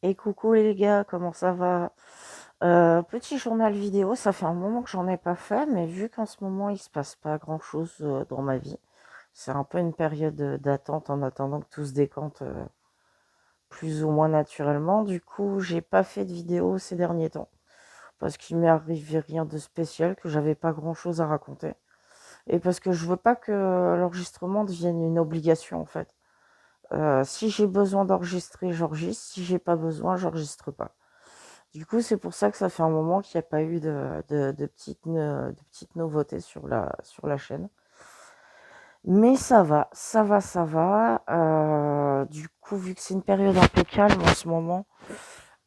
Et coucou les gars, comment ça va? Petit journal vidéo, ça fait un moment que j'en ai pas fait, mais vu qu'en ce moment il se passe pas grand-chose dans ma vie, c'est un peu une période d'attente en attendant que tout se décante plus ou moins naturellement. Du coup, j'ai pas fait de vidéo ces derniers temps parce qu'il m'est arrivé rien de spécial, que j'avais pas grand-chose à raconter et parce que je veux pas que l'enregistrement devienne une obligation en fait. Si j'ai besoin d'enregistrer, j'enregistre. Si j'ai pas besoin, j'enregistre pas. Du coup, c'est pour ça que ça fait un moment qu'il n'y a pas eu de petites nouveautés sur la chaîne. Mais ça va, ça va, ça va. Du coup, vu que c'est une période un peu calme en ce moment,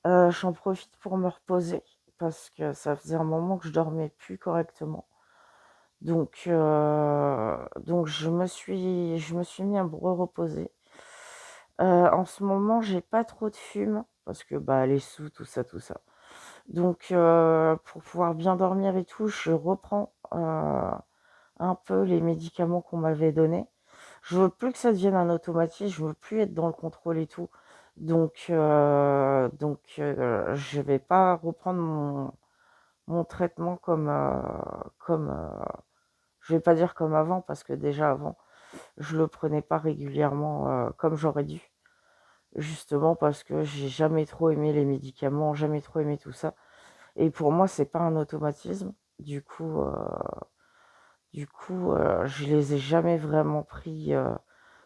j'en profite pour me reposer parce que ça faisait un moment que je dormais plus correctement. Donc je me suis mis à me reposer. En ce moment, j'ai pas trop de fume parce que bah les sous, tout ça, tout ça. Donc, pour pouvoir bien dormir et tout, je reprends un peu les médicaments qu'on m'avait donnés. Je veux plus que ça devienne un automatisme, je veux plus être dans le contrôle et tout. Je vais pas reprendre mon traitement je vais pas dire comme avant, parce que déjà avant, je le prenais pas régulièrement comme j'aurais dû. Justement parce que j'ai jamais trop aimé les médicaments, jamais trop aimé tout ça. Et pour moi, c'est pas un automatisme. Je les ai jamais vraiment pris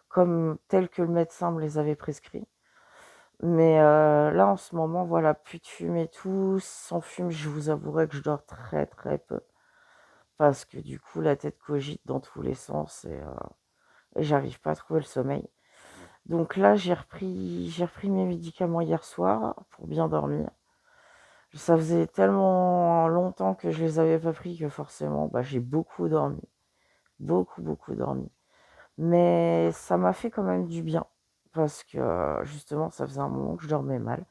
comme tels que le médecin me les avait prescrits. Mais là, en ce moment, voilà, plus de fume et tout. Sans fume, je vous avouerai que je dors très très peu. Parce que du coup, la tête cogite dans tous les sens et j'arrive pas à trouver le sommeil. Donc là, j'ai repris mes médicaments hier soir pour bien dormir. Ça faisait tellement longtemps que je les avais pas pris que forcément, bah, j'ai beaucoup dormi. Beaucoup, beaucoup dormi. Mais ça m'a fait quand même du bien. Parce que justement, ça faisait un moment que je dormais mal.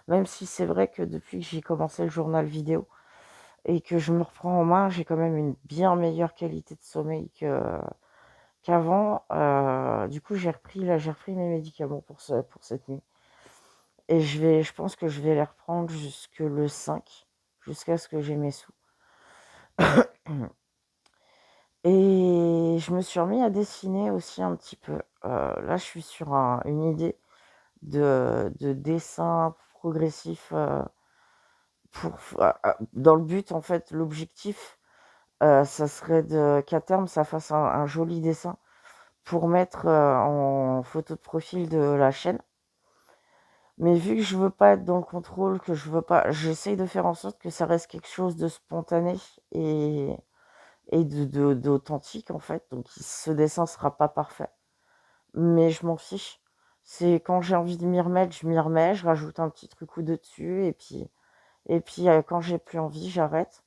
Même si c'est vrai que depuis que j'ai commencé le journal vidéo et que je me reprends en main, j'ai quand même une bien meilleure qualité de sommeil qu'avant. Du coup, j'ai repris mes médicaments pour cette nuit. Et je pense que je vais les reprendre jusque le 5, jusqu'à ce que j'ai mes sous. Et je me suis remis à dessiner aussi un petit peu. Là, je suis sur une idée de dessin progressif dans le but, en fait, l'objectif, ça serait qu'à terme, ça fasse un joli dessin pour mettre en photo de profil de la chaîne. Mais vu que je veux pas être dans le contrôle, que je veux pas, j'essaye de faire en sorte que ça reste quelque chose de spontané et, d'authentique en fait. Donc ce dessin sera pas parfait, mais je m'en fiche. C'est quand j'ai envie de m'y remettre, je m'y remets, je rajoute un petit truc ou deux dessus et puis quand j'ai plus envie, j'arrête.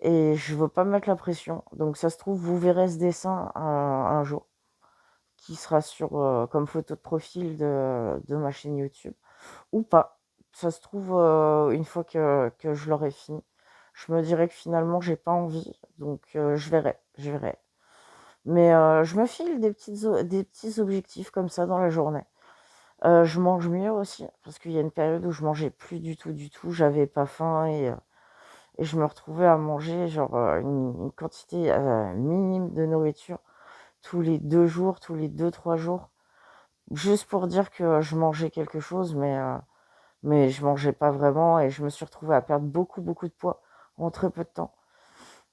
Et je veux pas mettre la pression. Donc ça se trouve, vous verrez ce dessin un jour qui sera sur comme photo de profil de ma chaîne YouTube. Ou pas. Ça se trouve, une fois que je l'aurai fini, je me dirai que finalement j'ai pas envie, donc je verrai. Mais je me file des petits objectifs comme ça dans la journée. Je mange mieux aussi, parce qu'il y a une période où je mangeais plus du tout, j'avais pas faim et je me retrouvais à manger genre une quantité minime de nourriture tous les 2 jours, tous les 2, 3 jours, juste pour dire que je mangeais quelque chose, mais je mangeais pas vraiment et je me suis retrouvée à perdre beaucoup, beaucoup de poids en très peu de temps.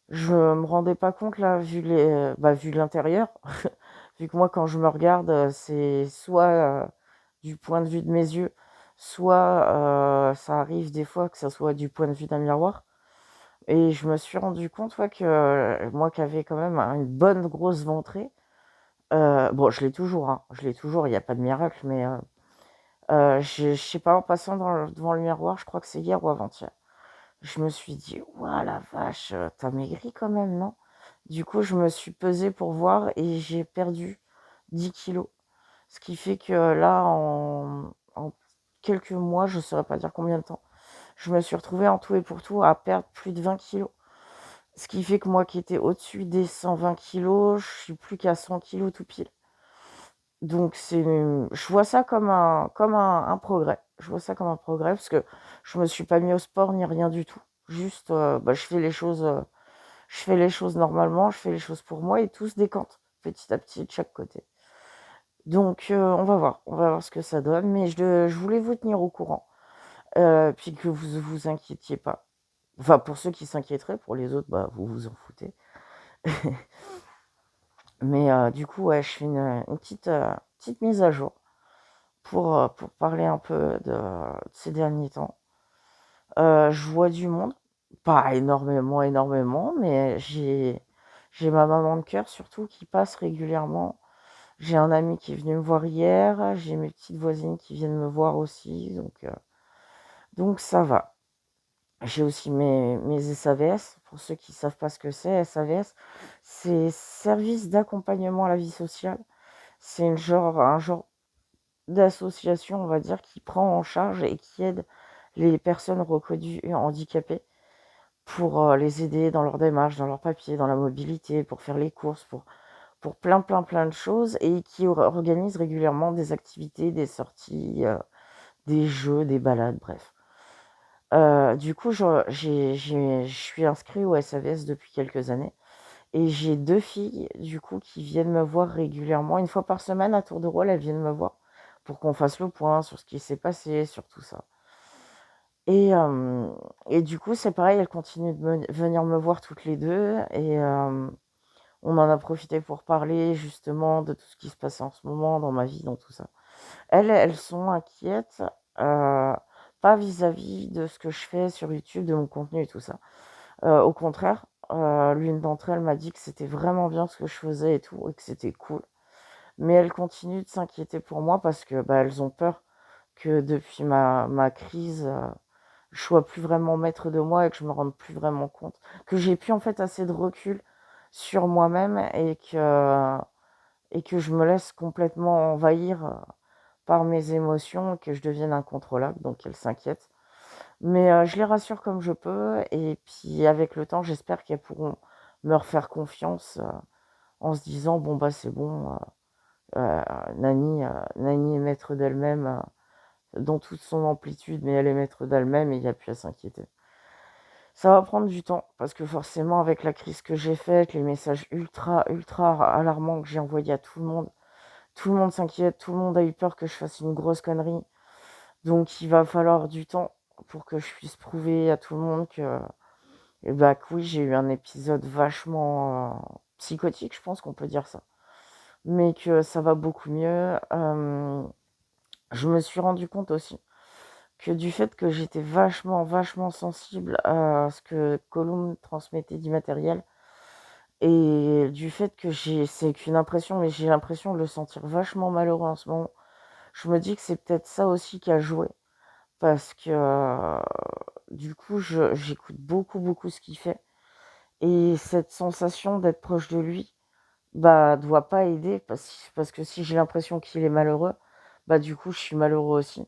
Je me rendais pas compte là, vu l'intérieur, vu que moi quand je me regarde, c'est soit du point de vue de mes yeux, soit ça arrive des fois que ça soit du point de vue d'un miroir. Et je me suis rendu compte ouais, que moi qui avais quand même une bonne grosse ventrée, bon je l'ai toujours, hein, je l'ai toujours, il n'y a pas de miracle, mais je sais pas, en passant devant le miroir, je crois que c'est hier ou avant-hier, je me suis dit: «Ouah la vache, tu maigri quand même, non?» Du coup, je me suis pesée pour voir et j'ai perdu 10 kilos. Ce qui fait que là, en quelques mois, je saurais pas dire combien de temps, je me suis retrouvée en tout et pour tout à perdre plus de 20 kilos. Ce qui fait que moi qui étais au-dessus des 120 kilos, je suis plus qu'à 100 kilos tout pile. Donc je vois ça comme un progrès. Je vois ça comme un progrès parce que je me suis pas mis au sport ni rien du tout. Juste, je fais les choses normalement, je fais les choses pour moi et tout se décante petit à petit de chaque côté. Donc, on va voir ce que ça donne, mais je voulais vous tenir au courant, puis que vous inquiétiez pas. Enfin, pour ceux qui s'inquiéteraient, pour les autres, bah, vous vous en foutez. Mais du coup, ouais, je fais une petite mise à jour pour parler un peu de ces derniers temps. Je vois du monde, pas énormément, énormément, mais j'ai ma maman de cœur surtout qui passe régulièrement. J'ai un ami qui est venu me voir hier, j'ai mes petites voisines qui viennent me voir aussi, donc ça va. J'ai aussi mes SAVS, pour ceux qui ne savent pas ce que c'est, SAVS, c'est Service d'accompagnement à la vie sociale. C'est un genre d'association, on va dire, qui prend en charge et qui aide les personnes reconnues handicapées pour les aider dans leur démarche, dans leurs papiers, dans la mobilité, pour faire les courses, pour plein, plein, plein de choses et qui organise régulièrement des activités, des sorties, des jeux, des balades, bref. Du coup, je suis inscrit au SAVS depuis quelques années et j'ai 2 filles, du coup, qui viennent me voir régulièrement. Une fois par semaine, à tour de rôle, elles viennent me voir pour qu'on fasse le point sur ce qui s'est passé, sur tout ça. Et, et du coup, c'est pareil, elles continuent de venir me voir toutes les deux et on en a profité pour parler justement de tout ce qui se passait en ce moment dans ma vie, dans tout ça. Elles sont inquiètes, pas vis-à-vis de ce que je fais sur YouTube, de mon contenu et tout ça. Au contraire, l'une d'entre elles m'a dit que c'était vraiment bien ce que je faisais et tout et que c'était cool. Mais elles continuent de s'inquiéter pour moi parce que, bah, elles ont peur que depuis ma crise, je sois plus vraiment maître de moi et que je me rende plus vraiment compte. Que j'ai plus en fait assez de recul sur moi-même et que je me laisse complètement envahir par mes émotions et que je devienne incontrôlable. Donc elles s'inquiètent. Mais je les rassure comme je peux et puis avec le temps, j'espère qu'elles pourront me refaire confiance, en se disant: «Bon, bah, c'est bon, Nani est maître d'elle-même, dans toute son amplitude, mais elle est maître d'elle-même et il y a plus à s'inquiéter». Ça va prendre du temps parce que forcément avec la crise que j'ai faite, les messages ultra, ultra alarmants que j'ai envoyés à tout le monde s'inquiète, tout le monde a eu peur que je fasse une grosse connerie. Donc il va falloir du temps pour que je puisse prouver à tout le monde que oui, j'ai eu un épisode vachement psychotique, je pense qu'on peut dire ça. Mais que ça va beaucoup mieux. Je me suis rendu compte aussi que du fait que j'étais vachement, vachement sensible à ce que Colombe transmettait d'immatériel, et du fait que c'est qu'une impression, mais j'ai l'impression de le sentir vachement malheureux en ce moment. Je me dis que c'est peut-être ça aussi qui a joué. Parce que du coup, j'écoute beaucoup, beaucoup ce qu'il fait. Et cette sensation d'être proche de lui, bah, doit pas aider parce que si j'ai l'impression qu'il est malheureux, bah, du coup, je suis malheureux aussi.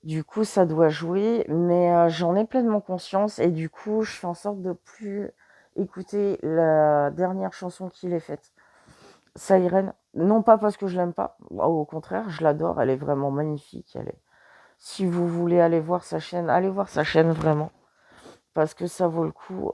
Du coup, ça doit jouer, mais j'en ai pleinement conscience et du coup, je fais en sorte de plus écouter la dernière chanson qu'il ait faite. Siren, non pas parce que je l'aime pas, au contraire, je l'adore, elle est vraiment magnifique. Si vous voulez aller voir sa chaîne, allez voir sa chaîne vraiment, parce que ça vaut le coup.